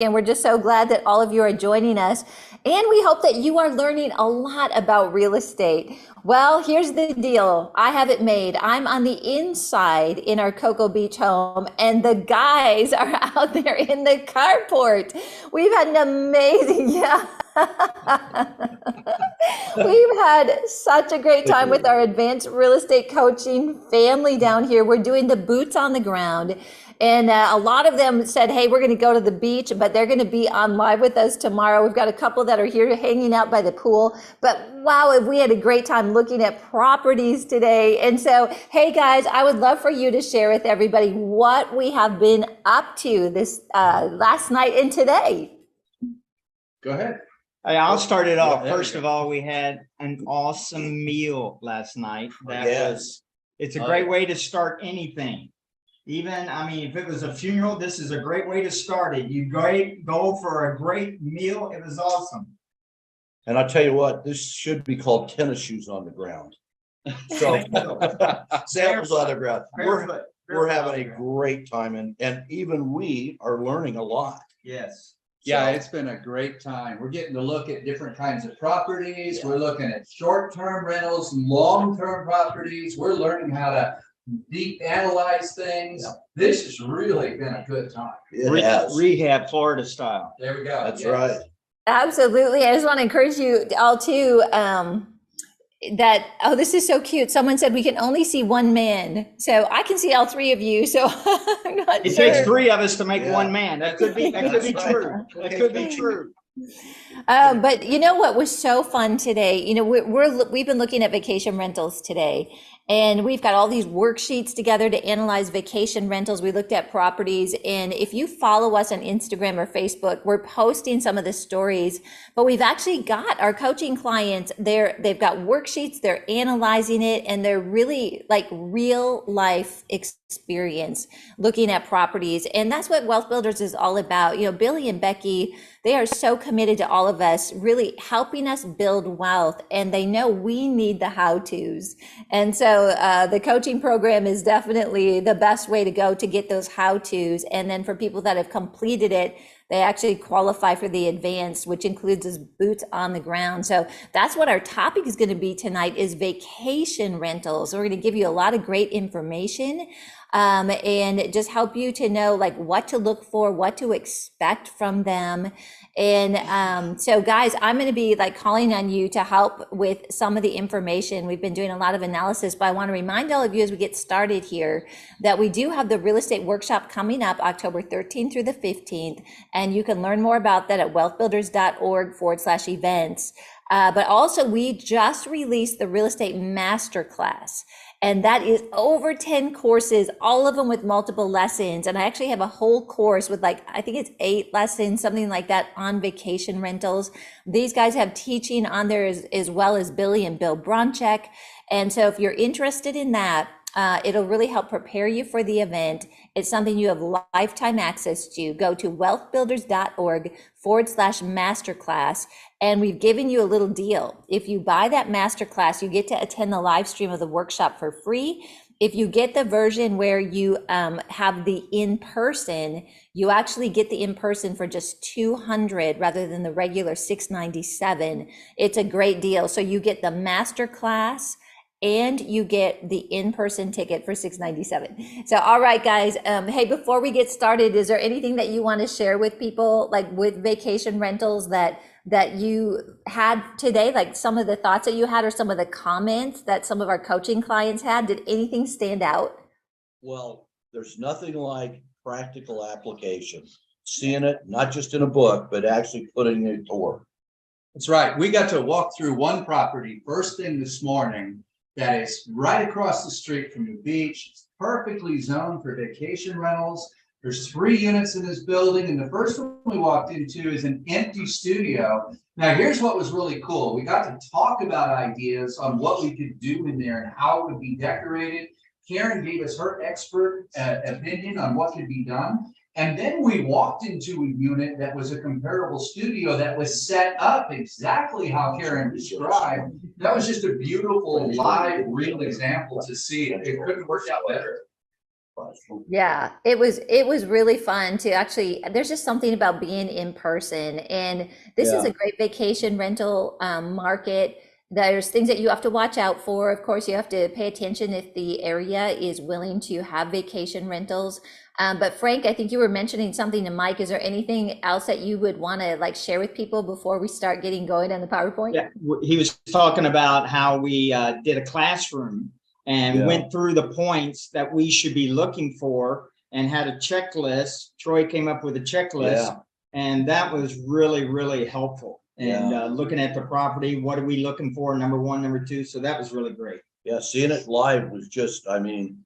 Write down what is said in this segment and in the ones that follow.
And we're just so glad that all of you are joining us. And we hope that you are learning a lot about real estate. Well, here's the deal. I have it made. I'm on the inside in our Cocoa Beach home, and the guys are out there in the carport. We've had an amazing, yeah. We've had such a great time with our advanced real estate coaching family down here. We're doing the boots on the ground. And a lot of them said, hey, we're going to go to the beach, but they're going to be on live with us tomorrow. We've got a couple that are here hanging out by the pool. But wow, we had a great time looking at properties today. And so, hey guys, I would love for you to share with everybody what we have been up to this last night and today. Go ahead. I'll start it off. First of all, we had an awesome meal last night. It's a great way to start anything. Even, I mean, if it was a funeral, this is a great way to start it. You go for a great meal. It was awesome. And I'll tell you what, this should be called tennis shoes on the ground. So samples on the ground. We're having a great time, and even we are learning a lot. Yes. Yeah, it's been a great time. We're getting to look at different kinds of properties. We're looking at short-term rentals, long-term properties. We're learning how to deep analyze things. This has really been a good time. Rehab Florida style. There we go. That's right. Absolutely. I just want to encourage you all too, that, oh, this is so cute. Someone said we can only see one man. So I can see all three of you. So I'm not It sure. takes three of us to make one man. That could be true. That could be true. But you know what was so fun today? You know, we've been looking at vacation rentals today, and we've got all these worksheets together to analyze vacation rentals. We looked at properties, and if you follow us on Instagram or Facebook, we're posting some of the stories, but we've actually got our coaching clients there. They've got worksheets, they're analyzing it, and they're really like real life experience looking at properties. And that's what Wealth Builders is all about. You know, Billy and Becky, they are so committed to all of us, really helping us build wealth, and they know we need the how-tos. And so the coaching program is definitely the best way to go to get those how-tos. And then for people that have completed it, they actually qualify for the advanced, which includes those boots on the ground. So that's what our topic is going to be tonight, is vacation rentals. We're going to give you a lot of great information and just help you to know like what to look for, what to expect from them. And so guys, I'm going to be like calling on you to help with some of the information. We've been doing a lot of analysis, but I want to remind all of you as we get started here that we do have the real estate workshop coming up October 13th through the 15th. And you can learn more about that at wealthbuilders.org/events. But also we just released the real estate masterclass. And that is over 10 courses, all of them with multiple lessons. And I actually have a whole course with like, I think it's 8 lessons, something like that, on vacation rentals. These guys have teaching on there as well as Billy and Bill Bronchek. And so if you're interested in that, it'll really help prepare you for the event. It's something you have lifetime access to. Go to wealthbuilders.org/masterclass. And we've given you a little deal. If you buy that masterclass, you get to attend the live stream of the workshop for free. If you get the version where you have the in-person, you actually get the in-person for just $200 rather than the regular $697. It's a great deal. So you get the masterclass and you get the in-person ticket for $697. So, all right, guys. Hey, before we get started, is there anything that you want to share with people, like with vacation rentals that you had today, like some of the thoughts that you had or some of the comments that some of our coaching clients had? Did anything stand out? Well, there's nothing like practical application, seeing it not just in a book, but actually putting it to work. That's right. We got to walk through one property first thing this morning that is right across the street from the beach. It's perfectly zoned for vacation rentals. There's 3 units in this building, and the first one we walked into is an empty studio. Now, here's what was really cool. We got to talk about ideas on what we could do in there and how it would be decorated. Karen gave us her expert opinion on what could be done. And then we walked into a unit that was a comparable studio that was set up exactly how Karen described. That was just a beautiful, live, real example to see. It couldn't work out better. Yeah, it was really fun to actually, there's just something about being in person, and this is Yeah. a great vacation rental market. There's things that you have to watch out for. Of course, you have to pay attention if the area is willing to have vacation rentals. But Frank, I think you were mentioning something to Mike. Is there anything else that you would want to like share with people before we start getting going on the PowerPoint? Yeah, he was talking about how we did a classroom and went through the points that we should be looking for and had a checklist. Troy came up with a checklist, and that was really, really helpful. And looking at the property, what are we looking for? Number one, number two. So that was really great. Yeah, seeing it live was just, I mean,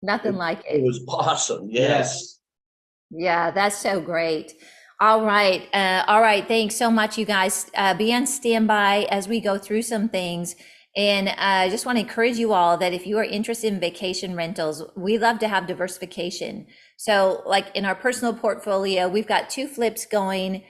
Nothing like it it. was awesome. Yes. Yeah, that's so great. All right. All right. Thanks so much, you guys. Be on standby as we go through some things. And I just want to encourage you all that if you are interested in vacation rentals, we love to have diversification. So like in our personal portfolio, we've got 2 flips going,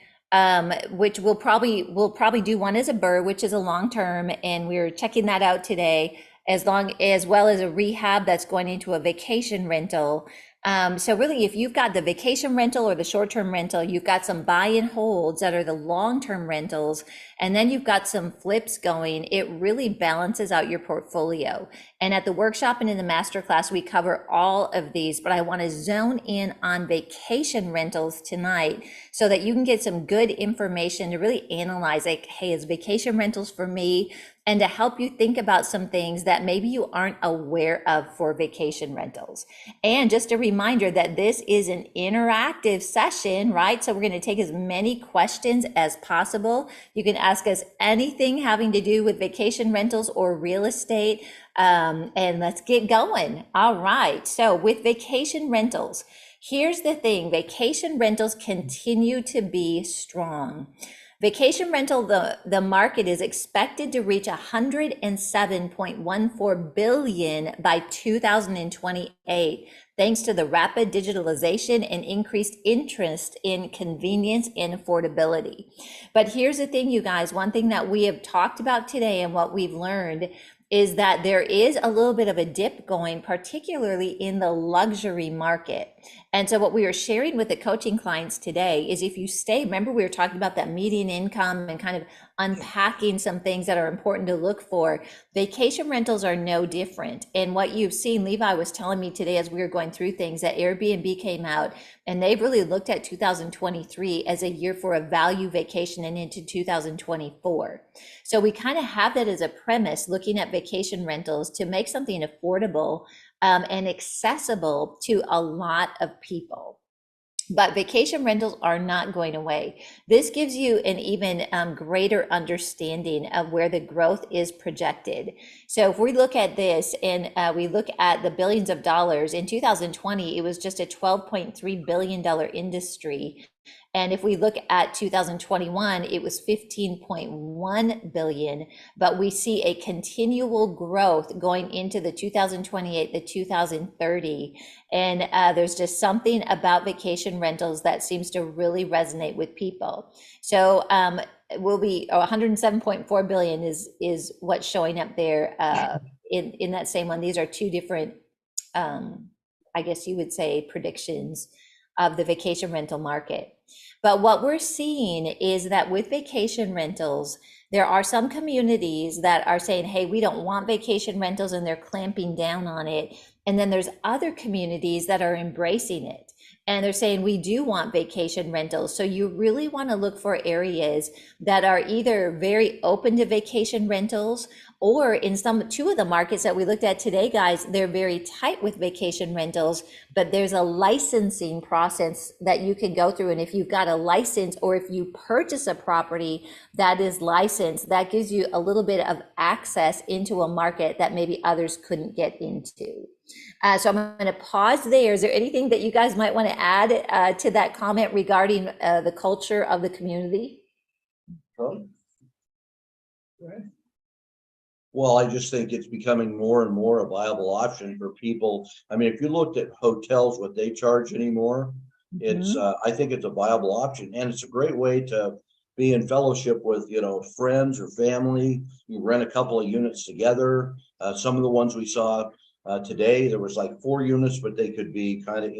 which we'll probably do one as a BRRRR, which is a long-term, and we're checking that out today, as well as a rehab that's going into a vacation rental. So really, if you've got the vacation rental or the short-term rental, you've got some buy and holds that are the long-term rentals, and then you've got some flips going, it really balances out your portfolio. And at the workshop and in the masterclass, we cover all of these, but I want to zone in on vacation rentals tonight so that you can get some good information to really analyze, like, hey, is vacation rentals for me? And to help you think about some things that maybe you aren't aware of for vacation rentals. And just a reminder that this is an interactive session, right? So we're going to take as many questions as possible. You can ask us anything having to do with vacation rentals or real estate. And let's get going. All right. So with vacation rentals, here's the thing. Vacation rentals continue to be strong. Vacation rental, the market is expected to reach 107.14 billion by 2028, thanks to the rapid digitalization and increased interest in convenience and affordability. But here's the thing, you guys, one thing that we have talked about today and what we've learned is that there is a little bit of a dip going, particularly in the luxury market. And so what we are sharing with the coaching clients today is if you stay, remember we were talking about that median income and kind of unpacking some things that are important to look for. Vacation rentals are no different. And what you've seen, Levi was telling me today as we were going through things, that Airbnb came out and they've really looked at 2023 as a year for a value vacation and into 2024. So we kind of have that as a premise, looking at vacation rentals to make something affordable and accessible to a lot of people. But vacation rentals are not going away. This gives you an even greater understanding of where the growth is projected. So if we look at this and we look at the billions of dollars, in 2020, it was just a $12.3 billion industry. And if we look at 2021, it was 15.1 billion, but we see a continual growth going into the 2028, the 2030. And there's just something about vacation rentals that seems to really resonate with people. So will be 107.4 billion is what's showing up there in that same one. These are 2 different, I guess you would say, predictions of the vacation rental market. But what we're seeing is that with vacation rentals, there are some communities that are saying, hey, we don't want vacation rentals, and they're clamping down on it. And then there's other communities that are embracing it. And they're saying, we do want vacation rentals. So you really want to look for areas that are either very open to vacation rentals, or in 2 of the markets that we looked at today, guys, they're very tight with vacation rentals, but there's a licensing process that you can go through. And if you've got a license, or if you purchase a property that is licensed, that gives you a little bit of access into a market that maybe others couldn't get into. So I'm going to pause there. Is there anything that you guys might want to add to that comment regarding the culture of the community? Well, I just think it's becoming more and more a viable option for people. I mean, if you looked at hotels, what they charge anymore, it's I think it's a viable option, and it's a great way to be in fellowship with, you know, friends or family. You rent a couple of units together. Some of the ones we saw, Today, there was like 4 units, but they could be kind of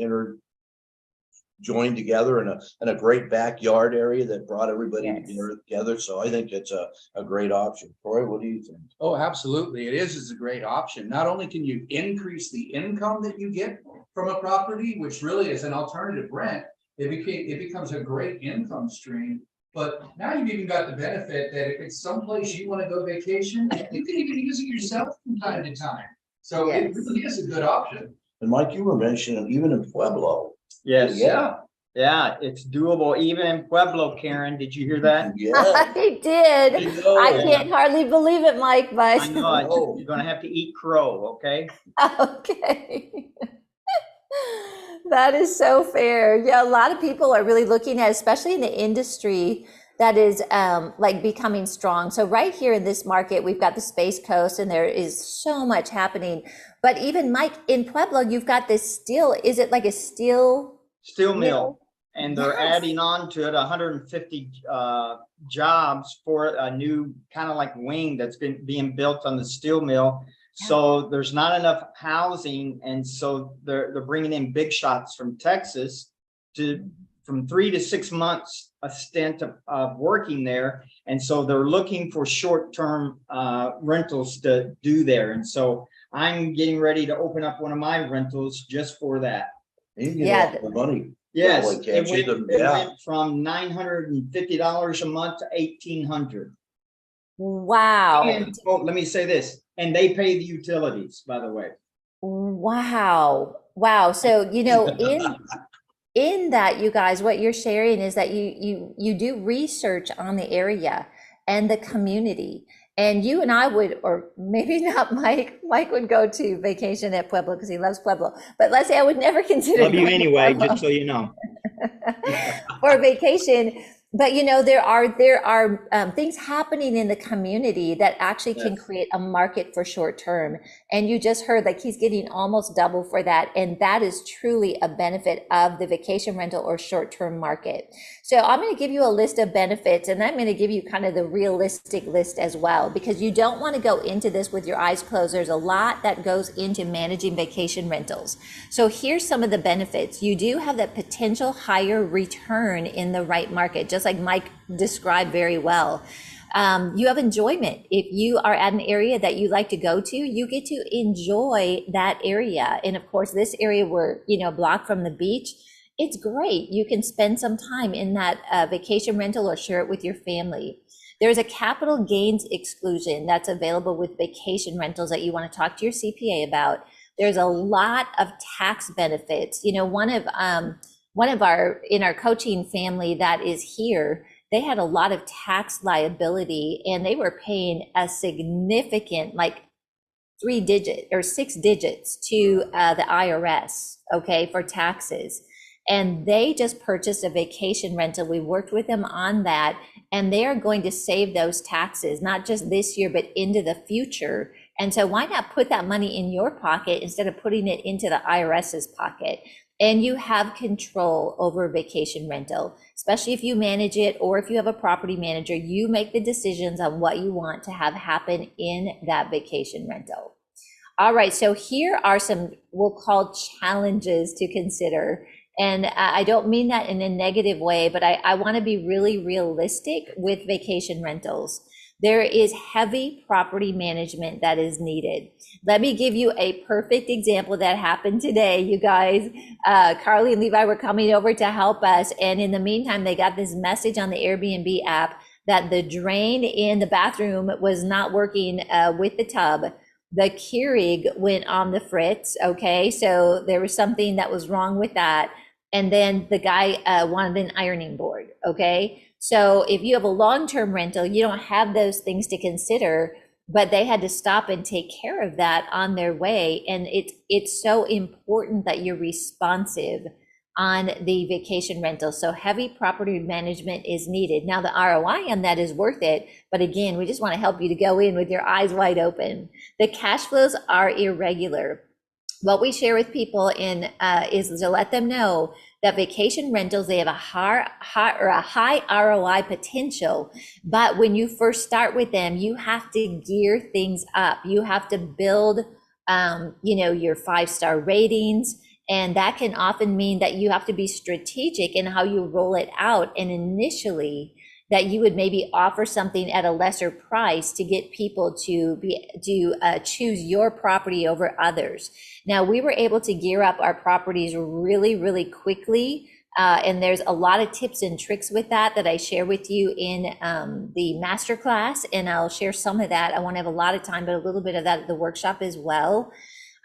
joined together in a great backyard area that brought everybody Yes. together. So I think it's a great option. Troy, what do you think? Oh, absolutely. It is a great option. Not only can you increase the income that you get from a property, which really is an alternative rent, it becomes a great income stream. But now you've even got the benefit that if it's someplace you want to go vacation, you can even use it yourself from time to time. So it Yes. really is a good option. And Mike, you were mentioning even in Pueblo. Yes. Yeah. Yeah, it's doable even in Pueblo, Karen. Did you hear that? Yeah. I did. I know. I can't hardly believe it, Mike, but I know, you're gonna have to eat crow, okay? okay. That is so fair. Yeah, a lot of people are really looking at, especially in the industry that is like becoming strong. So right here in this market, we've got the Space Coast and there is so much happening. But even Mike, in Pueblo, you've got this steel, is it like a steel Mill. And they're Yes. adding on to it 150 jobs for a new kind of like wing that's being built on the steel mill. So there's not enough housing, and so they're bringing in big shots from Texas from 3 to 6 months a stint of working there, and so they're looking for short-term rentals to do there. And so I'm getting ready to open up one of my rentals just for that. You get Yeah. a lot of money. Yes, Like, can't you? it went from $950 a month to $1,800. Wow. And let me say this, and they pay the utilities, by the way. Wow. Wow. So, in that, you guys, what you're sharing is that you do research on the area and the community. And you and I would, or maybe not Mike would go to vacation at Pueblo because he loves Pueblo. But let's say I would never consider Love you going to anyway, Pueblo just so you know. for vacation. But there are things happening in the community that actually can create a market for short term. And you just heard like he's getting almost double for that. And that is truly a benefit of the vacation rental or short term market. So I'm going to give you a list of benefits, and I'm going to give you kind of the realistic list as well, because you don't want to go into this with your eyes closed. There's a lot that goes into managing vacation rentals. So here's some of the benefits. You do have that potential higher return in the right market, just like Mike described very well. You have enjoyment. If you are at an area that you like to go to, you get to enjoy that area. And of course, this area we're, blocked from the beach, it's great. You can spend some time in that vacation rental or share it with your family. There's a capital gains exclusion that's available with vacation rentals that you want to talk to your CPA about. There's a lot of tax benefits. One of our, in our coaching family that is here, they had a lot of tax liability and they were paying a significant, like 6 digits to the IRS, okay, for taxes. And they just purchased a vacation rental. We worked with them on that, and they are going to save those taxes, not just this year, but into the future. And so why not put that money in your pocket instead of putting it into the IRS's pocket? And you have control over vacation rental, especially if you manage it or if you have a property manager. You make the decisions on what you want to have happen in that vacation rental. All right, so here are some we'll call challenges to consider. And I don't mean that in a negative way, but I want to be really realistic with vacation rentals. There is heavy property management that is needed. Let me give you a perfect example that happened today, you guys. Carly and Levi were coming over to help us. And in the meantime, they got this message on the Airbnb app that the drain in the bathroom was not working with the tub. The Keurig went on the fritz, okay? So there was something that was wrong with that. And then the guy wanted an ironing board, okay? So if you have a long-term rental, you don't have those things to consider, but they had to stop and take care of that on their way. And it's so important that you're responsive on the vacation rental. So heavy property management is needed. Now the ROI on that is worth it, but again, we just want to help you to go in with your eyes wide open. The cash flows are irregular. What we share with people is to let them know that vacation rentals, they have a high ROI potential, but when you first start with them, you have to gear things up. You have to build your 5-star ratings. And that can often mean that you have to be strategic in how you roll it out. And initially, that you would maybe offer something at a lesser price to get people to choose your property over others. Now, we were able to gear up our properties really, really quickly. And there's a lot of tips and tricks with that I share with you in the masterclass, and I'll share some of that. I won't have a lot of time, but a little bit of that at the workshop as well.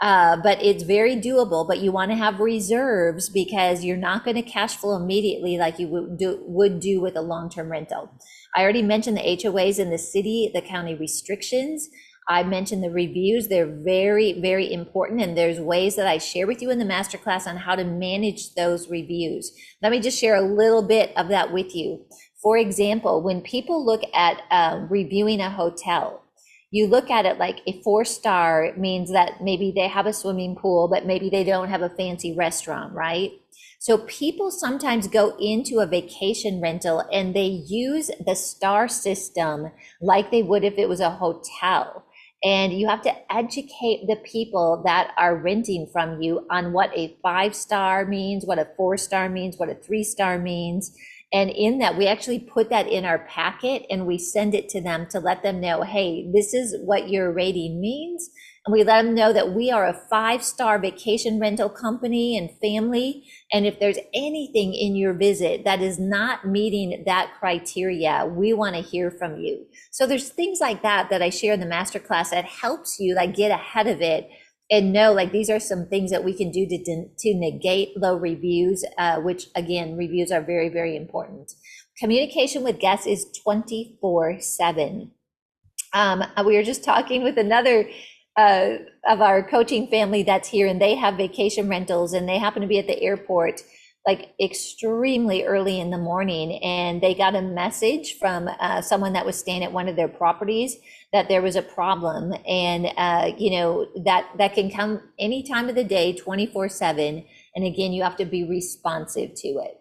But it's very doable, but you want to have reserves because you're not going to cash flow immediately like you would do with a long-term rental. I already mentioned the HOAs in the city, the county restrictions. I mentioned the reviews. They're very, very important. And there's ways that I share with you in the masterclass on how to manage those reviews. Let me just share a little bit of that with you. For example, when people look at reviewing a hotel, you look at it like a 4-star means that maybe they have a swimming pool, but maybe they don't have a fancy restaurant, right? So people sometimes go into a vacation rental and they use the star system like they would if it was a hotel. And you have to educate the people that are renting from you on what a 5-star means, what a 4-star means, what a 3-star means. And in that, we actually put that in our packet and we send it to them to let them know, hey, this is what your rating means. And we let them know that we are a 5-star vacation rental company and family. And if there's anything in your visit that is not meeting that criteria, we want to hear from you. So there's things like that I share in the masterclass that helps you like get ahead of it and know like these are some things that we can do to negate low reviews, which again, reviews are very, very important. Communication with guests is 24/7. We were just talking with another of our coaching family that's here, and they have vacation rentals, and they happen to be at the airport like extremely early in the morning, and they got a message from someone that was staying at one of their properties that there was a problem, and that can come any time of the day, 24/7. And again, you have to be responsive to it.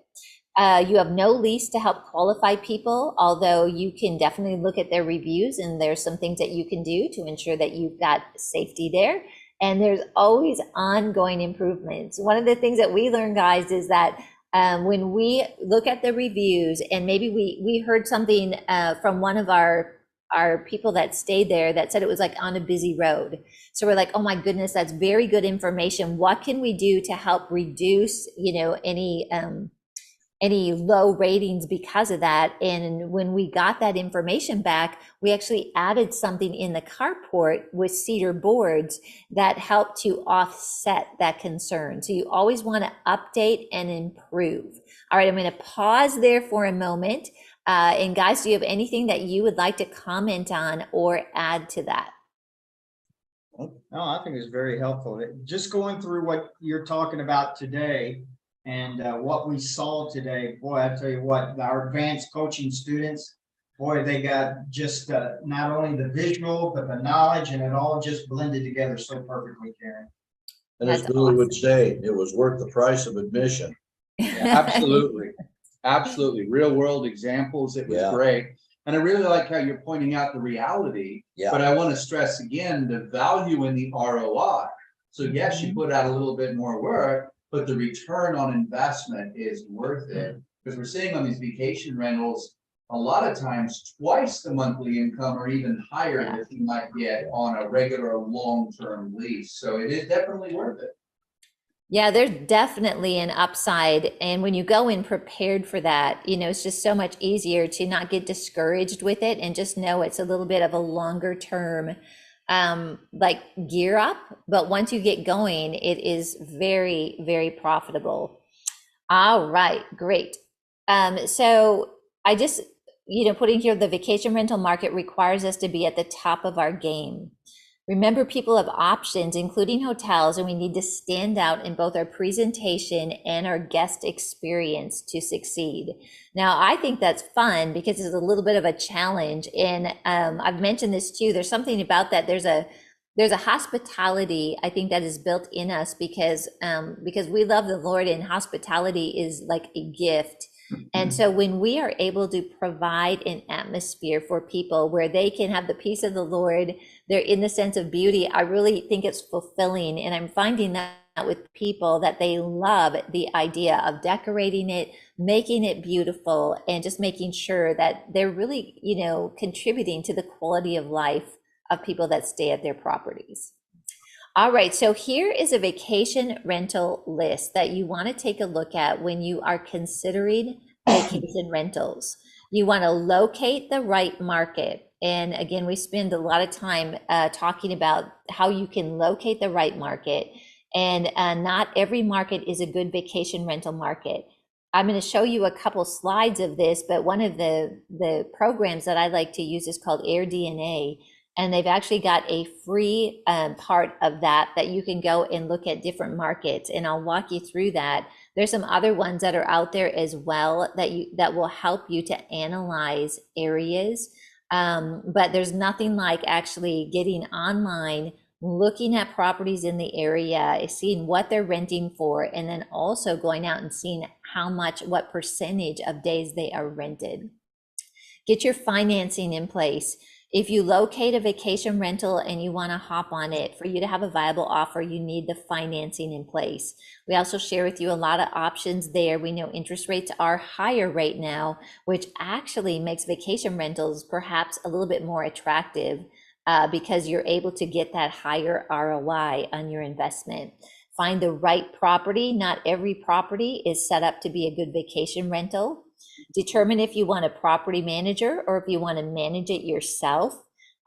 You have no lease to help qualify people, although you can definitely look at their reviews, and there's some things that you can do to ensure that you've got safety there. And there's always ongoing improvements. One of the things that we learn, guys, is that when we look at the reviews, and maybe we heard something from one of our people that stayed there that said it was like on a busy road. So we're like, oh my goodness, that's very good information. What can we do to help reduce, any low ratings because of that? And when we got that information back, we actually added something in the carport with cedar boards that helped to offset that concern. So you always want to update and improve. All right, I'm going to pause there for a moment. And guys, do you have anything that you would like to comment on or add to that? No, I think it's very helpful. Just going through what you're talking about today, and what we saw today, boy, I tell you what, our advanced coaching students, boy, they got just not only the visual, but the knowledge, and it all just blended together so perfectly, Karen. And as Billy would say, it was worth the price of admission. Yeah, absolutely. Absolutely. Real world examples. It was great. And I really like how you're pointing out the reality, but I want to stress again, the value in the ROI. So yes, you put out a little bit more work, but the return on investment is worth it, because we're seeing on these vacation rentals, a lot of times twice the monthly income or even higher that you might get on a regular long-term lease. So it is definitely worth it. Yeah, there's definitely an upside. And when you go in prepared for that, it's just so much easier to not get discouraged with it and just know it's a little bit of a longer term like gear up, but once you get going, it is very, very profitable. All right, great. So I just, putting here, the vacation rental market requires us to be at the top of our game. Remember, people have options, including hotels, and we need to stand out in both our presentation and our guest experience to succeed. Now, I think that's fun because it's a little bit of a challenge. And I've mentioned this too. There's something about that. There's a hospitality, I think, that is built in us because we love the Lord, and hospitality is like a gift. And so when we are able to provide an atmosphere for people where they can have the peace of the Lord, they're in the sense of beauty, I really think it's fulfilling. And I'm finding that with people, that they love the idea of decorating it, making it beautiful, and just making sure that they're really, contributing to the quality of life of people that stay at their properties. All right, so here is a vacation rental list that you want to take a look at when you are considering vacation rentals. You want to locate the right market. And again, we spend a lot of time talking about how you can locate the right market. And not every market is a good vacation rental market. I'm going to show you a couple slides of this, but one of the programs that I like to use is called AirDNA. And they've actually got a free part of that you can go and look at different markets, and I'll walk you through that. There's some other ones that are out there as well that will help you to analyze areas. But there's nothing like actually getting online, looking at properties in the area, seeing what they're renting for, and then also going out and seeing what percentage of days they are rented. Get your financing in place. If you locate a vacation rental and you want to hop on it, for you to have a viable offer, you need the financing in place. We also share with you a lot of options there. We know interest rates are higher right now, which actually makes vacation rentals perhaps a little bit more attractive because you're able to get that higher ROI on your investment. Find the right property. Not every property is set up to be a good vacation rental. Determine if you want a property manager or if you want to manage it yourself.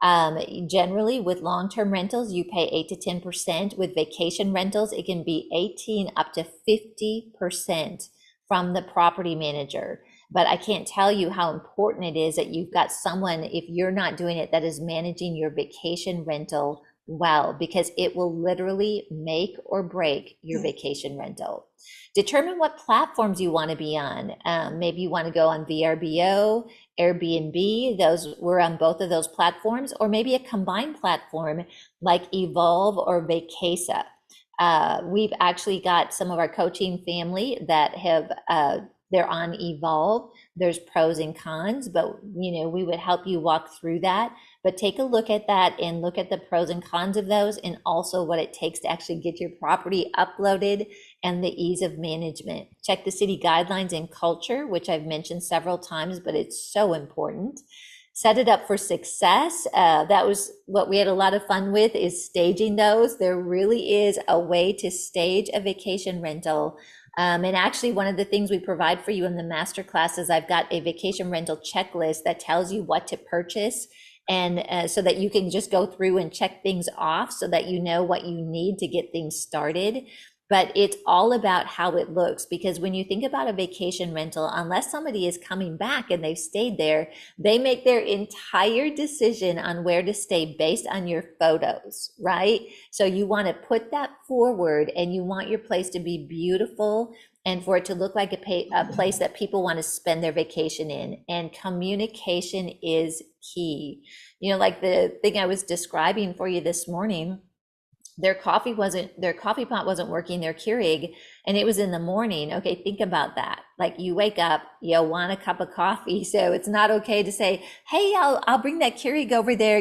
Generally, with long-term rentals, you pay 8 to 10%. With vacation rentals, it can be 18 up to 50% from the property manager. But I can't tell you how important it is that you've got someone, if you're not doing it, that is managing your vacation rental well, because it will literally make or break your vacation rental. Determine what platforms you want to be on. Maybe you want to go on VRBO, Airbnb, we're on both of those platforms, or maybe a combined platform like Evolve or Vacasa. We've actually got some of our coaching family that have they're on Evolve. There's pros and cons, but we would help you walk through that. But take a look at that and look at the pros and cons of those, and also what it takes to actually get your property uploaded and the ease of management. Check the city guidelines and culture, which I've mentioned several times, but it's so important. Set it up for success. That was what we had a lot of fun with, is staging those. There really is a way to stage a vacation rental. And actually, one of the things we provide for you in the Masterclass is I've got a vacation rental checklist that tells you what to purchase, and so that you can just go through and check things off so that you know what you need to get things started. But it's all about how it looks, because when you think about a vacation rental, unless somebody is coming back and they've stayed there, they make their entire decision on where to stay based on your photos, right? So you want to put that forward, and you want your place to be beautiful and for it to look like a place that people want to spend their vacation in. And communication is key. Like the thing I was describing for you this morning, their coffee pot wasn't working, their Keurig, and it was in the morning. Okay, think about that. Like, you wake up, you want a cup of coffee, so it's not okay to say, hey, I'll bring that Keurig over there,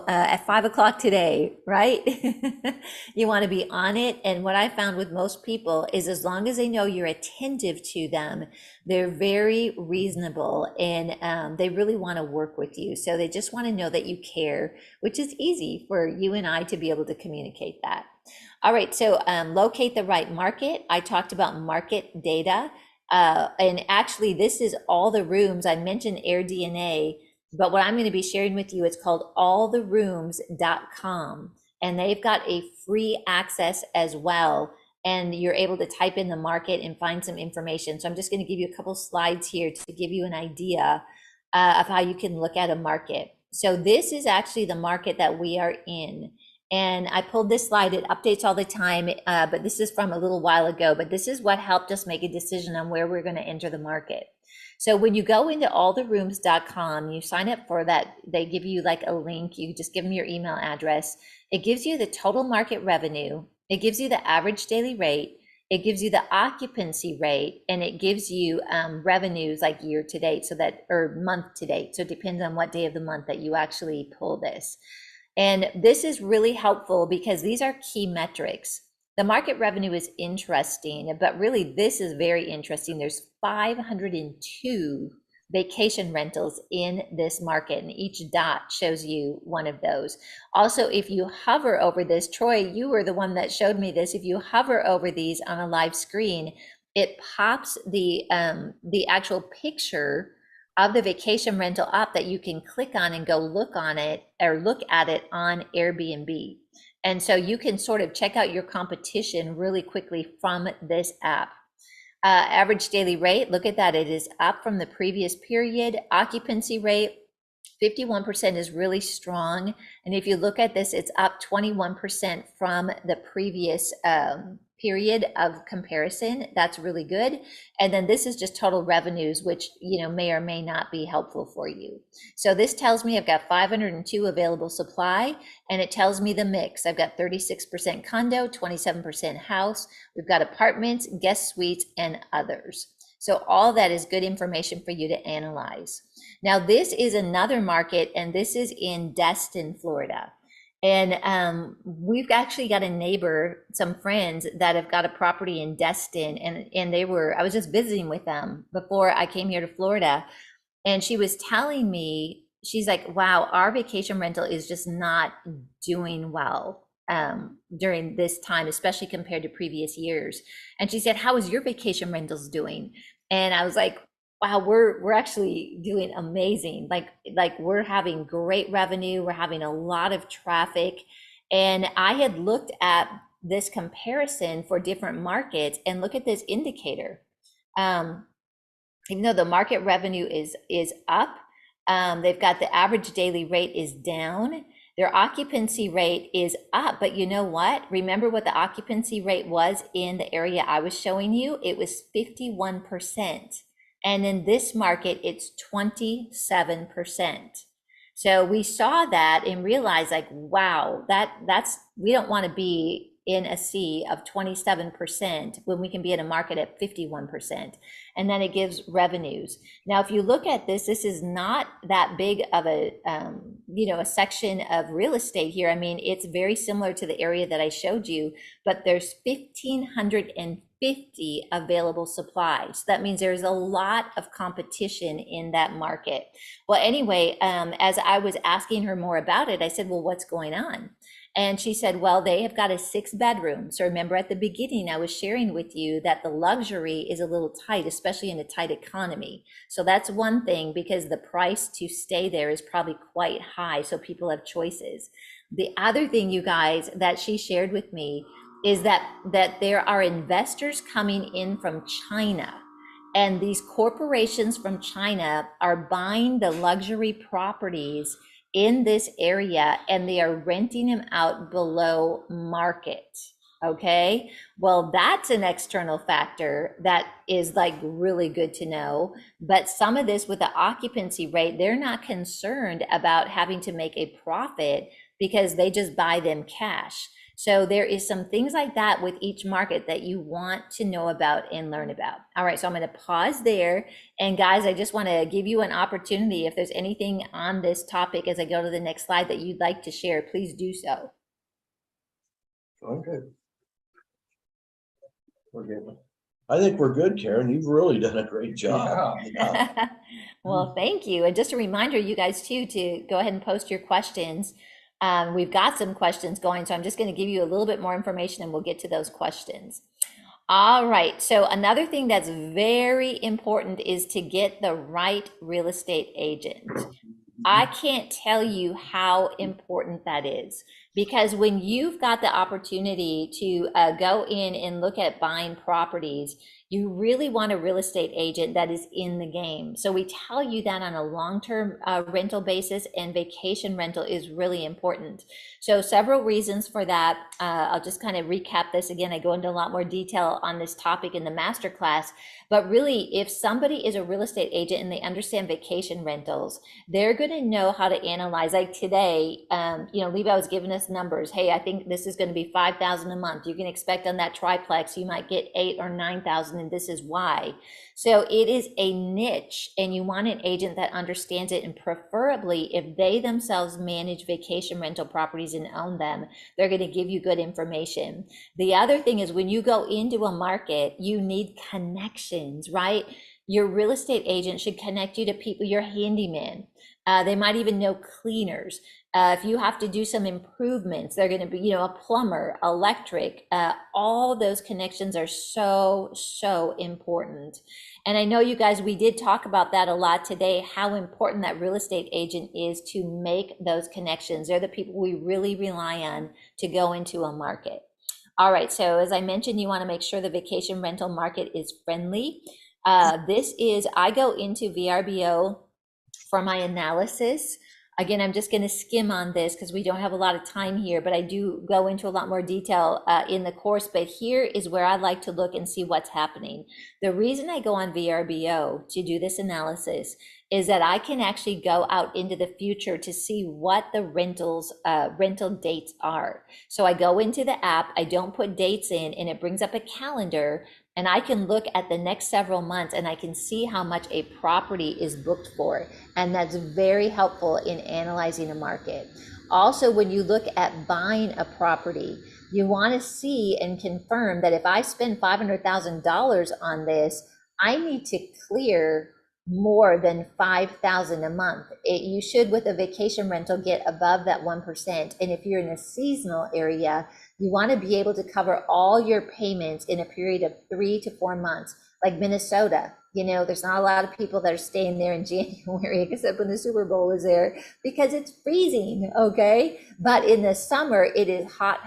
at 5 o'clock today, right? You want to be on it. And what I found with most people is, as long as they know you're attentive to them, they're very reasonable, and they really want to work with you. So they just want to know that you care, which is easy for you and I to be able to communicate that. All right, so locate the right market. I talked about market data. And actually, this is all the rooms. I mentioned AirDNA, but what I'm going to be sharing with you, it's called alltherooms.com. And they've got a free access as well. And you're able to type in the market and find some information. So I'm just going to give you a couple slides here to give you an idea of how you can look at a market. So this is actually the market that we are in. And I pulled this slide, it updates all the time, but this is from a little while ago, but this is what helped us make a decision on where we're going to enter the market. So when you go into alltherooms.com, you sign up for that, they give you like a link, you just give them your email address. It gives you the total market revenue. It gives you the average daily rate. it gives you the occupancy rate, and it gives you revenues like year to date, so that, or month to date. So it depends on what day of the month that you actually pull this. And this is really helpful because these are key metrics. The market revenue is interesting, but really this is very interesting. There's 502 vacation rentals in this market, and each dot shows you one of those. Also, if you hover over this, Troy, you were the one that showed me this. If you hover over these on a live screen, it pops the actual picture of the vacation rental up that you can click on and go look on it, or look at it on Airbnb. And so you can sort of check out your competition really quickly from this app. Average daily rate, look at that. It is up from the previous period. Occupancy rate, 51% is really strong. And if you look at this, it's up 21% from the previous period of comparison. That's really good. And then this is just total revenues, which, you know, may or may not be helpful for you. So this tells me I've got 502 available supply, and it tells me the mix. I've got 36% condo, 27% house. We've got apartments, guest suites, and others. So all that is good information for you to analyze. Now, this is another market, and this is in Destin, Florida. And we've actually got a neighbor, some friends that have got a property in Destin, and I was just visiting with them before I came here to Florida. And she was telling me, she's like, wow, our vacation rental is just not doing well during this time, especially compared to previous years. And she said, how is your vacation rentals doing? And I was like, wow, we're actually doing amazing. Like we're having great revenue. We're having a lot of traffic. And I had looked at this comparison for different markets, and look at this indicator. Even though the market revenue is up, they've got the average daily rate is down. Their occupancy rate is up, but you know what? Remember what the occupancy rate was in the area I was showing you? It was 51%. And in this market, it's 27%. So we saw that and realized, like, wow, that's we don't want to be in a sea of 27% when we can be in a market at 51%. And then it gives revenues. Now, if you look at this, this is not that big of a, a section of real estate here. I mean, it's very similar to the area that I showed you, but there's 1,550 available supply. So that means there's a lot of competition in that market. Well, anyway, as I was asking her more about it, I said, well, what's going on? And she said, well, they have got a 6-bedroom. So remember at the beginning, I was sharing with you that the luxury is a little tight, especially in a tight economy. So that's one thing, because the price to stay there is probably quite high. So people have choices. The other thing, you guys, that she shared with me is that there are investors coming in from China. And these corporations from China are buying the luxury properties in this area, and they are renting them out below market. Okay, well, that's an external factor that is like really good to know. But some of this with the occupancy rate, they're not concerned about having to make a profit because they just buy them cash. So there is some things like that with each market that you want to know about and learn about. All right, so I'm going to pause there. And guys, I just want to give you an opportunity. If there's anything on this topic as I go to the next slide that you'd like to share, please do so. Okay. We're good. I think we're good, Karen. You've really done a great job. Yeah. Well, thank you. And just a reminder, you guys too, to go ahead and post your questions. We've got some questions going, so I'm just going to give you a little bit more information and we'll get to those questions. All right, so another thing that's very important is to get the right real estate agent. I can't tell you how important that is, because when you've got the opportunity to go in and look at buying properties, you really want a real estate agent that is in the game. So we tell you that on a long-term rental basis, and vacation rental is really important. So several reasons for that. I'll just kind of recap this again. I go into a lot more detail on this topic in the masterclass, but really, if somebody is a real estate agent and they understand vacation rentals, they're going to know how to analyze. Like today, Levi was giving us us numbers. Hey, I think this is going to be 5,000 a month. You can expect on that triplex, you might get 8 or 9,000, and this is why. So it is a niche, and you want an agent that understands it, and preferably if they themselves manage vacation rental properties and own them, they're going to give you good information. The other thing is when you go into a market, you need connections, right? Your real estate agent should connect you to people, your handyman. They might even know cleaners. If you have to do some improvements, they're going to be, you know, a plumber, electric. All those connections are so important. And I know you guys, we did talk about that a lot today, how important that real estate agent is to make those connections. They're the people we really rely on to go into a market. All right, so as I mentioned, you want to make sure the vacation rental market is friendly. I go into VRBO for my analysis. Again, I'm just going to skim on this because we don't have a lot of time here, but I do go into a lot more detail in the course. But here is where I like to look and see what's happening. The reason I go on VRBO to do this analysis is that I can actually go out into the future to see what the rental dates are. So I go into the app, I don't put dates in, and it brings up a calendar, and I can look at the next several months and I can see how much a property is booked for. And that's very helpful in analyzing a market. Also, when you look at buying a property, you want to see and confirm that if I spend $500,000 on this, I need to clear more than $5,000 a month. You should, with a vacation rental, get above that 1%. And if you're in a seasonal area, you want to be able to cover all your payments in a period of 3 to 4 months. Like Minnesota, you know, there's not a lot of people that are staying there in January, except when the Super Bowl is there, because it's freezing, okay? But in the summer, it is hot,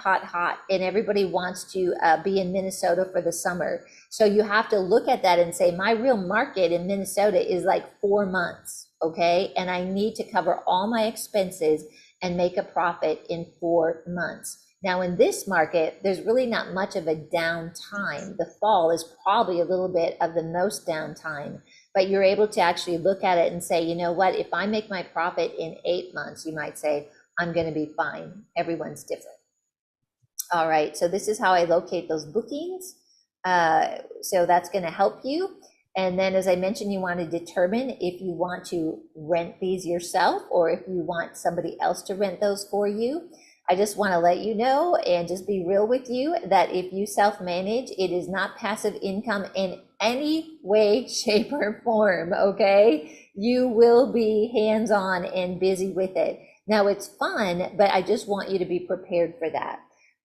and everybody wants to be in Minnesota for the summer. So you have to look at that and say, my real market in Minnesota is like 4 months, okay? And I need to cover all my expenses and make a profit in 4 months. Now in this market, there's really not much of a downtime. The fall is probably a little bit of the most downtime, but you're able to actually look at it and say, you know what, if I make my profit in 8 months, you might say, I'm going to be fine. Everyone's different. All right, so this is how I locate those bookings. So that's going to help you. And then, as I mentioned, you want to determine if you want to rent these yourself or if you want somebody else to rent those for you. I just want to let you know and just be real with you that if you self-manage, it is not passive income in any way, shape, or form, okay? You will be hands-on and busy with it. Now, it's fun, but I just want you to be prepared for that.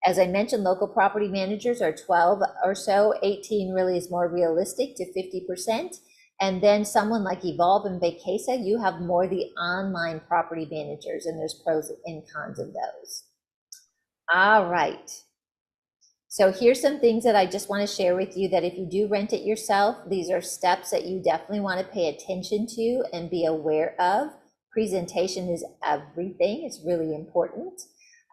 As I mentioned, local property managers are 12 or so. 18 really is more realistic to 50%. And then someone like Evolve and Vacasa, you have more the online property managers, and there's pros and cons of those. All right. So here's some things that I just want to share with you that if you do rent it yourself, these are steps that you definitely want to pay attention to and be aware of. Presentation is everything. It's really important.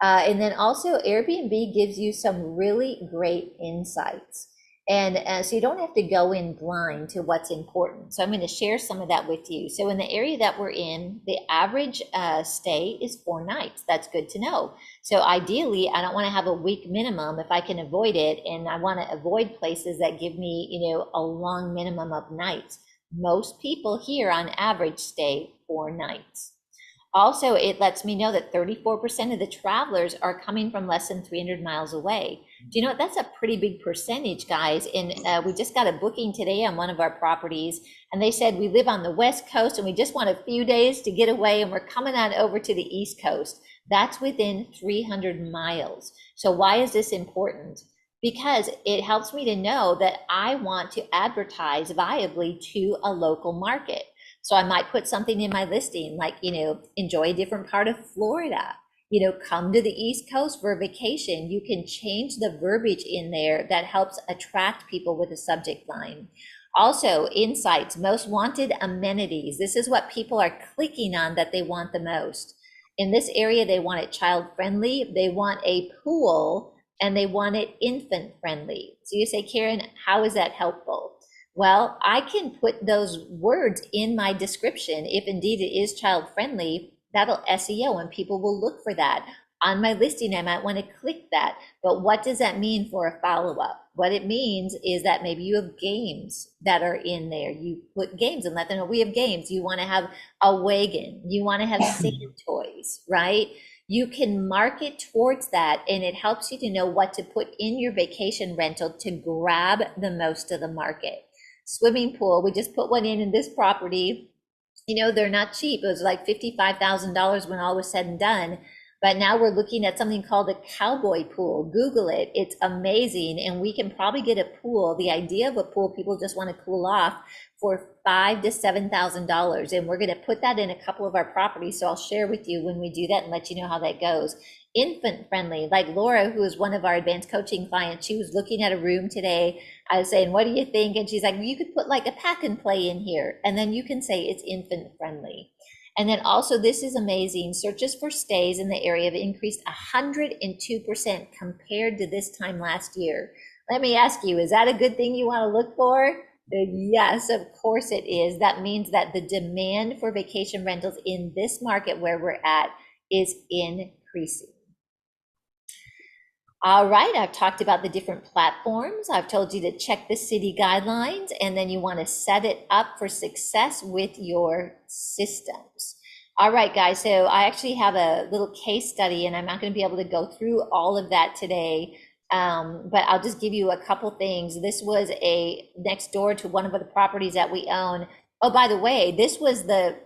And then also Airbnb gives you some really great insights. And so you don't have to go in blind to what's important. So I'm going to share some of that with you. So in the area that we're in, the average stay is 4 nights. That's good to know. So ideally, I don't want to have a week minimum if I can avoid it. And I want to avoid places that give me, you know, a long minimum of nights. Most people here on average stay 4 nights. Also, it lets me know that 34% of the travelers are coming from less than 300 miles away. Do you know what? That's a pretty big percentage, guys. And we just got a booking today on one of our properties, and they said, we live on the West Coast and we just want a few days to get away, and we're coming on over to the East Coast. That's within 300 miles. So why is this important? Because it helps me to know that I want to advertise viably to a local market. So I might put something in my listing like, you know, enjoy a different part of Florida, you know, come to the East Coast for a vacation. You can change the verbiage in there that helps attract people with a subject line. Also, insights, most wanted amenities. This is what people are clicking on that they want the most. In this area, they want it child friendly, they want a pool, and they want it infant friendly. So you say, Karen, how is that helpful? Well, I can put those words in my description. If indeed it is child friendly, that'll SEO and people will look for that. on my listing, I might want to click that. But what does that mean for a follow-up? What it means is that maybe you have games that are in there. You put games and let them know we have games. You want to have a wagon. You want to have sand toys, right? You can market towards that, and it helps you to know what to put in your vacation rental to grab the most of the market. Swimming pool, we just put one in this property. You know, they're not cheap. It was like $55,000 when all was said and done. But now we're looking at something called a cowboy pool. Google it. It's amazing. And we can probably get a pool. The idea of a pool, people just want to cool off, for $5,000 to $7,000. And we're going to put that in a couple of our properties. So I'll share with you when we do that and let you know how that goes. Infant friendly, like Laura, who is one of our advanced coaching clients, she was looking at a room today. I was saying, what do you think? And she's like, you could put like a pack and play in here. And then you can say it's infant friendly. And then also, this is amazing. Searches for stays in the area have increased 102% compared to this time last year. Let me ask you, is that a good thing you want to look for? Yes, of course it is. That means that the demand for vacation rentals in this market where we're at is increasing. All right, I've talked about the different platforms. I've told you to check the city guidelines, and then you want to set it up for success with your systems. All right, guys, so I actually have a little case study, and I'm not going to be able to go through all of that today, but I'll just give you a couple things. This was a next door to one of the properties that we own. Oh, by the way, this was the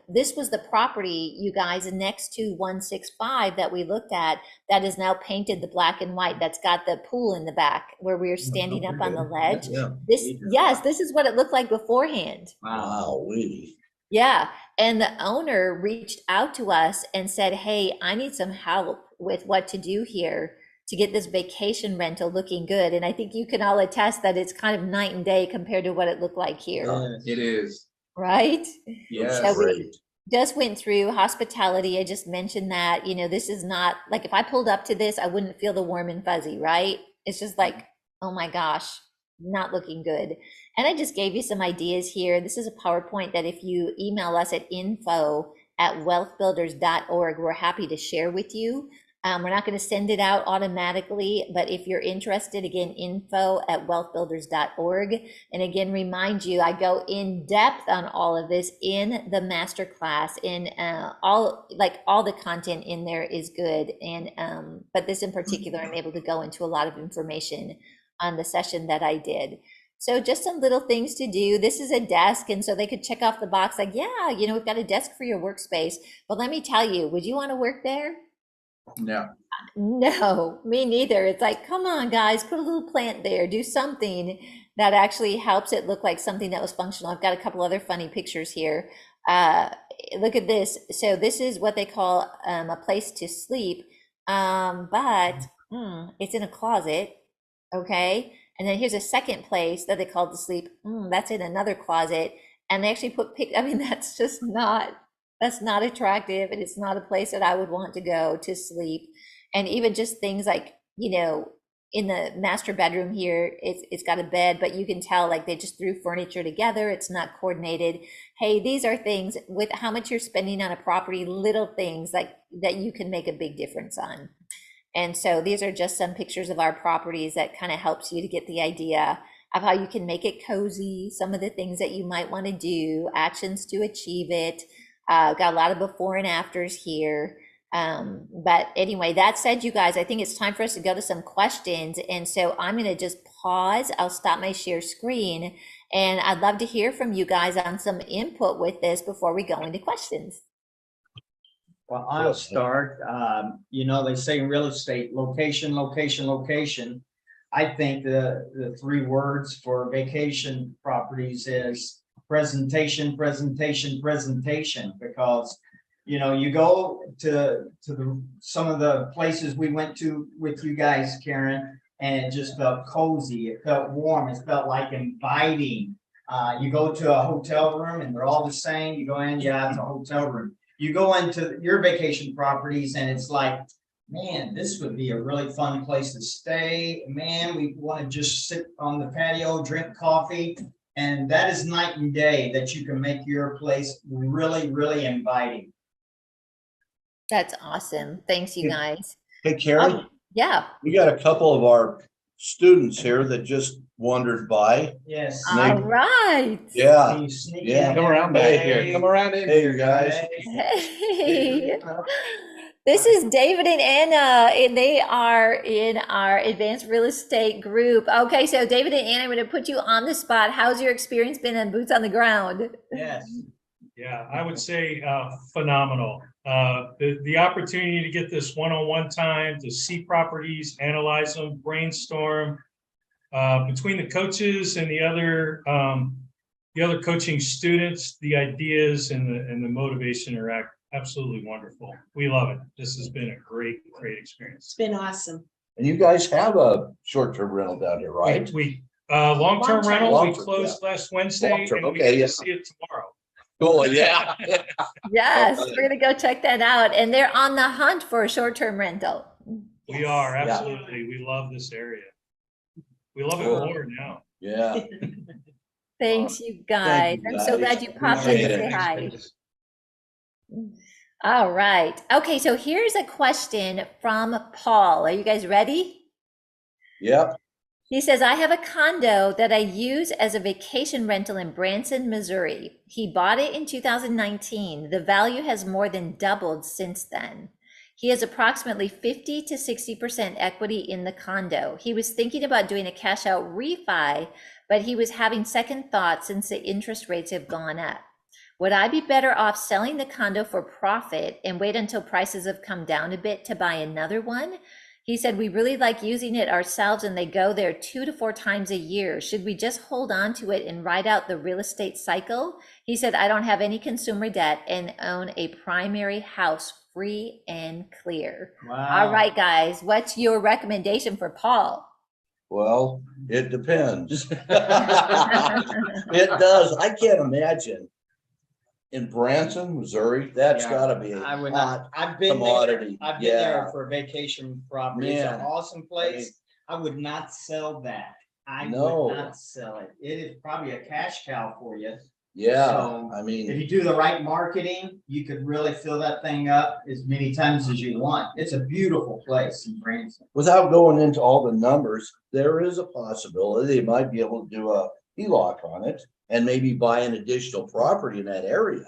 property, you guys, next to 165 that we looked at, that is now painted the black and white. That's got the pool in the back where we were standing up on the ledge. Yeah. This is what it looked like beforehand. Wow, really? Yeah, and the owner reached out to us and said, hey, I need some help with what to do here to get this vacation rental looking good. And I think you can all attest that it's kind of night and day compared to what it looked like here. It is. Right? Yes. So we just went through hospitality. I just mentioned that, you know, this is not like, if I pulled up to this, I wouldn't feel the warm and fuzzy, right? It's just like, oh my gosh, not looking good. And I just gave you some ideas here. This is a PowerPoint that if you email us at info@wealthbuilders.org, we're happy to share with you. We're not going to send it out automatically, but if you're interested, again, info@wealthbuilders.org. And again, remind you, I go in depth on all of this in the masterclass. In all the content in there is good, and but this in particular, I'm able to go into a lot of information on the session that I did. So just some little things to do. This is a desk, and so they could check off the box like, yeah, you know, we've got a desk for your workspace. But let me tell you, would you want to work there? No. No, me neither. It's like, come on, guys, put a little plant there, do something that actually helps it look like something that was functional. I've got a couple other funny pictures here. Look at this. So this is what they call a place to sleep, but it's in a closet, okay? And then here's a second place that they call to sleep. That's in another closet. And they actually put, I mean, that's not attractive, and it's not a place that I would want to go to sleep. And even just things like, you know, in the master bedroom here, it's got a bed, but you can tell like they just threw furniture together. It's not coordinated. Hey, these are things with how much you're spending on a property, little things like that you can make a big difference on. And so these are just some pictures of our properties that kind of helps you to get the idea of how you can make it cozy, some of the things that you might want to do, actions to achieve it. Got a lot of before and afters here. But anyway, that said, you guys, I think it's time for us to go to some questions. And so I'm going to just pause. I'll stop my share screen, and I'd love to hear from you guys on some input with this before we go into questions. Well, I'll start. You know, they say in real estate, location, location, location. I think the three words for vacation properties is presentation, presentation, presentation, because, you know, you go to some of the places we went to with you guys, Karen, and it just felt cozy. It felt warm. It felt like inviting. You go to a hotel room and they're all the same. You go in, yeah, it's a hotel room. You go into your vacation properties and it's like, man, this would be a really fun place to stay. Man, we want to just sit on the patio, drink coffee. And that is night and day, that you can make your place really, really inviting. That's awesome. Thanks, you guys. Hey, Carrie, Yeah, we got a couple of our students here that just wandered by. Yes. all right. Yeah. Can you sneak Yeah. in Come there? around back Hey. here. Come around in Hey, here, you guys. Hey. This is David and Anna, and they are in our advanced real estate group. Okay, so David and Anna, I'm going to put you on the spot. How's your experience been in boots on the ground? Yes. Yeah, I would say phenomenal. The opportunity to get this one-on-one time to see properties, analyze them, brainstorm between the coaches and the other coaching students, the ideas and the motivation are absolutely wonderful. We love it. This has been a great experience. It's been awesome. And you guys have a short-term rental down here, right? We long-term Long-term. rental, we Long-term, closed last Wednesday, Long-term, and we okay, get yeah. to see it tomorrow. Cool, yeah. Yes, we're going to go check that out. And they're on the hunt for a short-term rental. We are, Yeah. absolutely. We love this area. We love it Cool. more now. Yeah. Thanks, you guys. you I'm so guys. glad you popped in to Appreciate say it. hi. All right. Okay, so here's a question from Paul. Are you guys ready? Yep. He says, I have a condo that I use as a vacation rental in Branson, Missouri. He bought it in 2019. The value has more than doubled since then. He has approximately 50 to 60% equity in the condo. He was thinking about doing a cash out refi, but he was having second thoughts since the interest rates have gone up. Would I be better off selling the condo for profit and wait until prices have come down a bit to buy another one? He said, we really like using it ourselves and they go there 2 to 4 times a year. Should we just hold on to it and ride out the real estate cycle? He said, I don't have any consumer debt and own a primary house free and clear. Wow. All right, guys, what's your recommendation for Paul? Well, it depends. It does. I can't imagine in Branson, Missouri, that's Yeah, gotta be a I would hot not, I've been there, commodity. I've been there for a vacation property. It's an Man. awesome place. I would not sell that. I No. would not sell it. It is probably a cash cow for you. Yeah, So, I If mean, you do the right marketing, you could really fill that thing up as many times as you want. It's a beautiful place in Branson. without going into all the numbers, there is a possibility they might be able to do a HELOC on it and maybe buy an additional property in that area.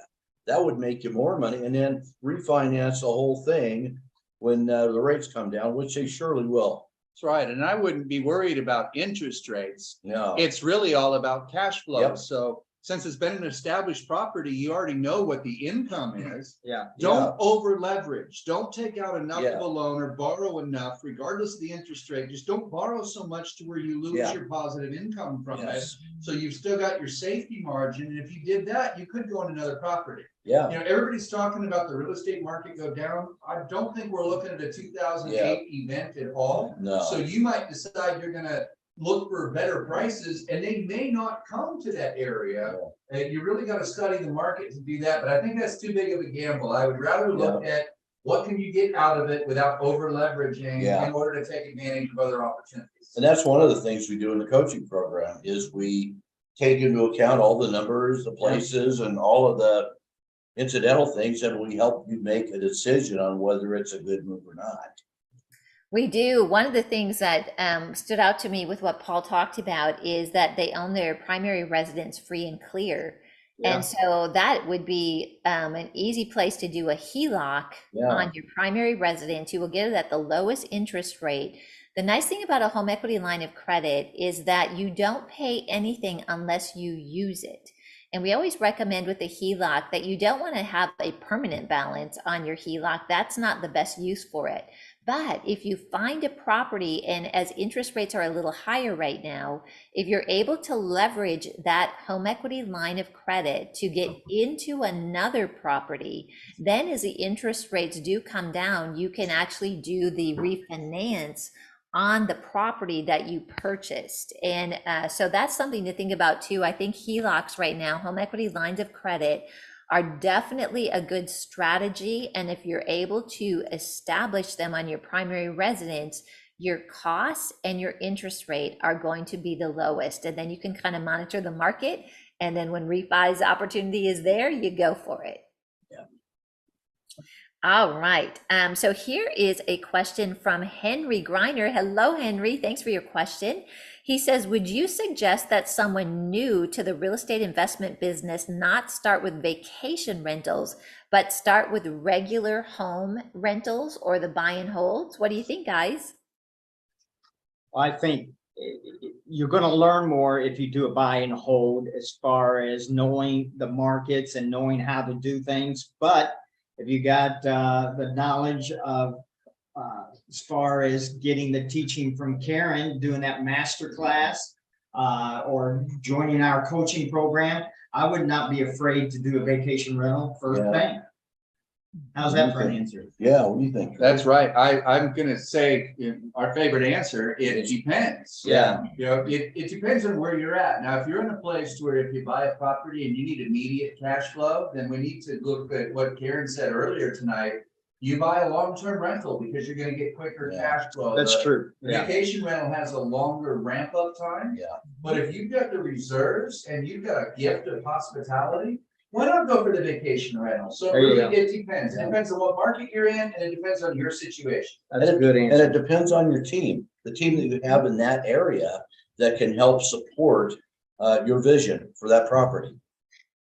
That would make you more money and then refinance the whole thing when the rates come down, which they surely will. That's right. And I wouldn't be worried about interest rates. No. It's really all about cash flow. Yep. So since it's been an established property, you already know what the income is. Yeah. Don't over leverage. Don't take out enough Yeah. of a loan or borrow enough, regardless of the interest rate. Just don't borrow so much to where you lose Yeah. your positive income from it. Yes. So you've still got your safety margin. And if you did that, you could go on another property. Yeah, You know, everybody's talking about the real estate market go down. I don't think we're looking at a 2008 event at all. no. So you might decide you're gonna look for better prices and they may not come to that area. And you really gotta study the market to do that, but I think that's too big of a gamble. I would rather look at what can you get out of it without over leveraging Yeah. in order to take advantage of other opportunities. And that's one of the things we do in the coaching program is we take into account all the numbers, the places and all of the incidental things, and we help you make a decision on whether it's a good move or not. We do. One of the things that stood out to me with what Paul talked about is that they own their primary residence free and clear. Yeah. And so that would be an easy place to do a HELOC Yeah. on your primary residence. You will get it at the lowest interest rate. The nice thing about a home equity line of credit is that you don't pay anything unless you use it. And we always recommend with the HELOC that you don't want to have a permanent balance on your HELOC. That's not the best use for it. But if you find a property, and as interest rates are a little higher right now, if you're able to leverage that home equity line of credit to get into another property, then as the interest rates do come down, you can actually do the refinance on the property that you purchased. And so that's something to think about too. I think HELOCs right now, home equity lines of credit, are definitely a good strategy. And if you're able to establish them on your primary residence, your costs and your interest rate are going to be the lowest. And then you can kind of monitor the market. And then when refi's opportunity is there, you go for it. Yeah. All right. So here is a question from Henry Griner. Hello, Henry. Thanks for your question. He says, would you suggest that someone new to the real estate investment business not start with vacation rentals, but start with regular home rentals or the buy and holds? What do you think, guys? I think you're going to learn more if you do a buy and hold, as far as knowing the markets and knowing how to do things. But if you got the knowledge of as far as getting the teaching from Karen, doing that Masterclass, or joining our coaching program, I would not be afraid to do a vacation rental first thing. How's that for an answer? Yeah, what do you think? That's right. I'm gonna say our favorite answer, it depends. Yeah. You know, it depends on where you're at. Now, if you're in a place where if you buy a property and you need immediate cash flow, then we need to look at what Karen said earlier tonight. You buy a long-term rental because you're gonna get quicker cash flow. That's true. The vacation rental has a longer ramp-up time. Yeah. But if you've got the reserves and you've got a gift of hospitality, why not go for the vacation rental? So really, it depends. It depends on what market you're in, and it depends on your situation. That's a good And answer. it depends on your team, the team that you have in that area that can help support your vision for that property.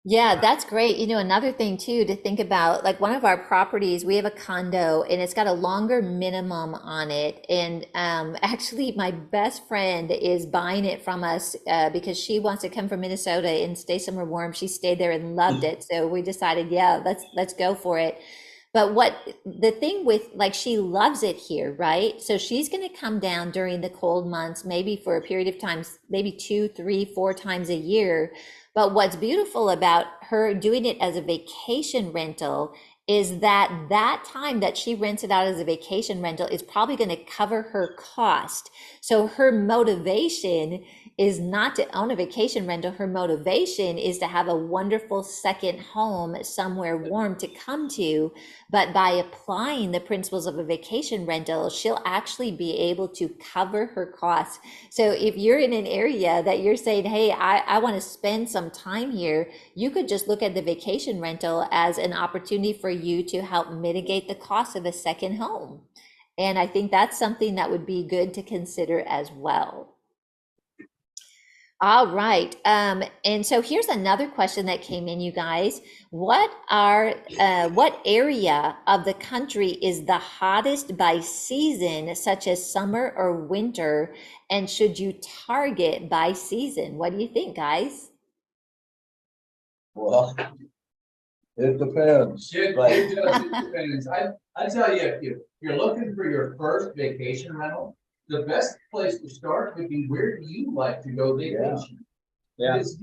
Yeah, that's great. You know, another thing too to think about, like one of our properties, we have a condo and it's got a longer minimum on it. And actually, my best friend is buying it from us because she wants to come from Minnesota and stay somewhere warm. She stayed there and loved it. So we decided, yeah, let's go for it. But what the thing with, like, she loves it here, right? So she's going to come down during the cold months, maybe for a period of time, maybe 2, 3, 4 times a year. But what's beautiful about her doing it as a vacation rental is that that time that she rents it out as a vacation rental is probably going to cover her cost. So her motivation is not to own a vacation rental. Her motivation is to have a wonderful second home somewhere warm to come to. But by applying the principles of a vacation rental, she'll actually be able to cover her costs. So if you're in an area that you're saying, hey, I want to spend some time here, you could just look at the vacation rental as an opportunity for you to help mitigate the cost of a second home. And I think that's something that would be good to consider as well. All right. And so here's another question that came in, you guys. What area of the country is the hottest by season, such as summer or winter? And should you target by season? What do you think, guys? Well, it depends. It depends. I tell you, if you're looking for your first vacation rental, the best place to start would be, where do you like to go vacation? Yeah. Because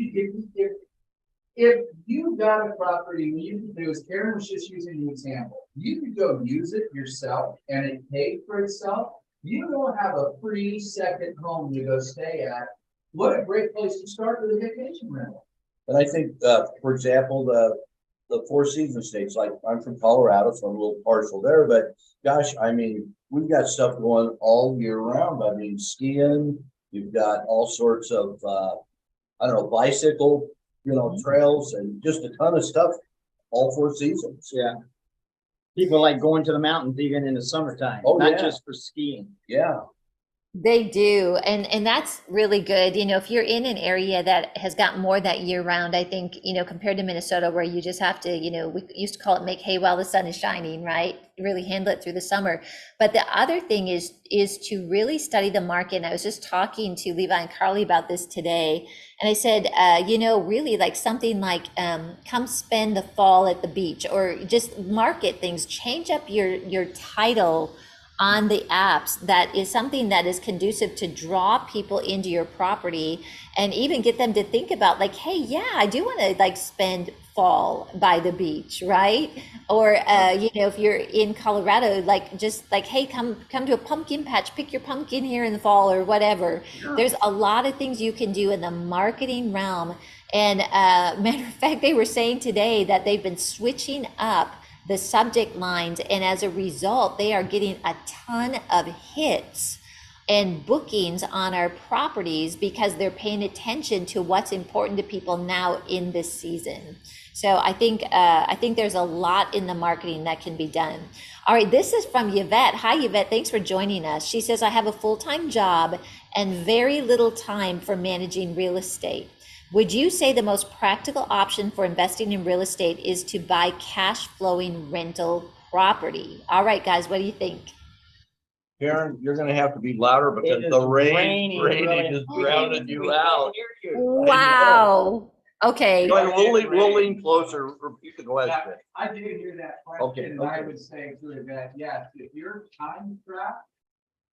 if you got a property, Karen was just using the example, you could go use it yourself and it paid for itself. You don't have a free second home to go stay at. What a great place to start with a vacation rental. And I think, for example, the Four Seasons states, like I'm from Colorado, so I'm a little partial there, but gosh, I mean, we've got stuff going all year round. I mean, skiing, you've got all sorts of, I don't know, bicycle, trails, and just a ton of stuff, all 4 seasons. Yeah. People like going to the mountains even in the summertime, not just for skiing. Yeah. They do. And that's really good. You know, if you're in an area that has got more that year round, I think, compared to Minnesota, where you just have to, we used to call it make hay while the sun is shining, right? Really handle it through the summer. But the other thing is to really study the market. And I was just talking to Levi and Carly about this today. And I said, really like something like, come spend the fall at the beach, or just market things, change up your title on the apps. That is something that is conducive to draw people into your property, and even get them to think about, like, hey, yeah, I do want to like spend fall by the beach, right? Or if you're in Colorado, like, just like, hey, come to a pumpkin patch, pick your pumpkin here in the fall, or whatever. There's a lot of things you can do in the marketing realm. And matter of fact, they were saying today that they've been switching up the subject lines, and as a result, they are getting a ton of hits and bookings on our properties because they're paying attention to what's important to people now in this season. So I think there's a lot in the marketing that can be done. All right, this is from Yvette. Hi, Yvette. Thanks for joining us. She says, I have a full-time job and very little time for managing real estate. Would you say the most practical option for investing in real estate is to buy cash flowing rental property? All right, guys, what do you think? Karen, you're gonna have to be louder because It is the raining really. raining is drowning you out. Wow. Okay. Go ahead, we'll lean closer. You can go ahead. Sid. I did hear that Okay, question, and I okay. would say to that, yes, if you're time strapped,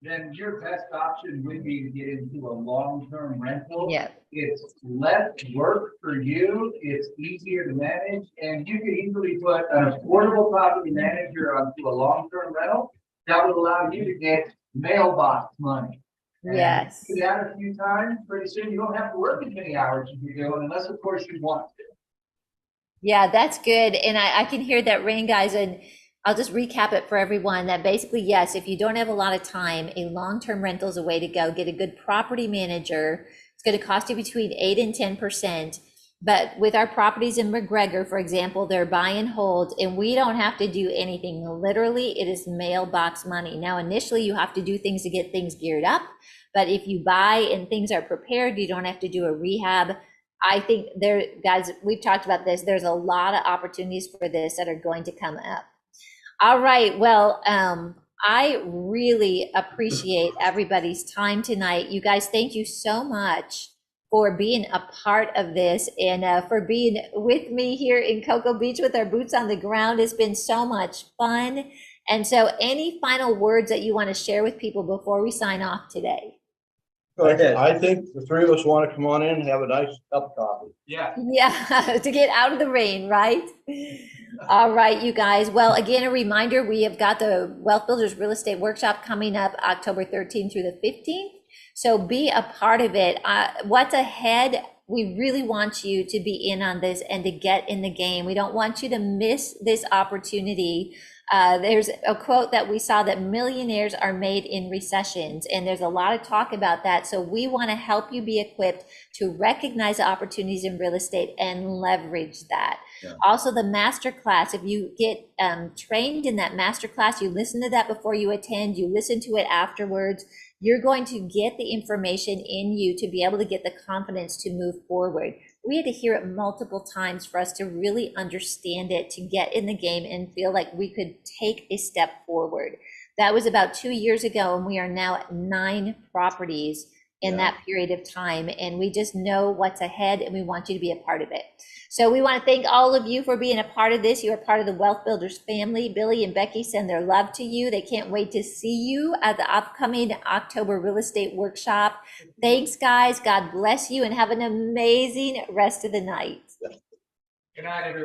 then your best option would be to get into a long-term rental. Yeah. It's less work for you, it's easier to manage, and you could easily put an affordable property manager onto a long-term rental. That would allow you to get mailbox money. And Yes. do that a few times, pretty soon you don't have to work as many hours as you're doing, unless of course you want to. Yeah, that's good. And I can hear that rain, guys. And I'll just recap it for everyone that basically, yes, if you don't have a lot of time, a long-term rental is a way to go. Get a good property manager. It's going to cost you between 8 and 10%. But with our properties in McGregor, for example, they're buy and hold, and we don't have to do anything. Literally, it is mailbox money. Now, initially, you have to do things to get things geared up. But if you buy and things are prepared, you don't have to do a rehab. I think there, guys, we've talked about this. There's a lot of opportunities for this that are going to come up. All right. Well, I really appreciate everybody's time tonight. You guys, thank you so much for being a part of this and for being with me here in Cocoa Beach with our boots on the ground. It's been so much fun. And so any final words that you want to share with people before we sign off today? Go ahead. I think the three of us want to come on in and have a nice cup of coffee. Yeah. Yeah, to get out of the rain, right? All right, you guys. Well, again, a reminder, we have got the Wealth Builders Real Estate Workshop coming up October 13th through the 15th. So be a part of it. What's ahead? We really want you to be in on this and to get in the game. We don't want you to miss this opportunity. There's a quote that we saw that millionaires are made in recessions, and there's a lot of talk about that. So we want to help you be equipped to recognize the opportunities in real estate and leverage that. Yeah. Also, the Masterclass, if you get trained in that Masterclass, you listen to that before you attend, you listen to it afterwards, you're going to get the information in you to be able to get the confidence to move forward. We had to hear it multiple times for us to really understand it, to get in the game and feel like we could take a step forward. That was about 2 years ago, and we are now at 9 properties in that period of time. And we just know what's ahead, and we want you to be a part of it. So we want to thank all of you for being a part of this. You are part of the Wealth Builders family. Billy and Becky send their love to you. They can't wait to see you at the upcoming October Real Estate Workshop. Thanks, guys. God bless you, and have an amazing rest of the night. Good night, everyone.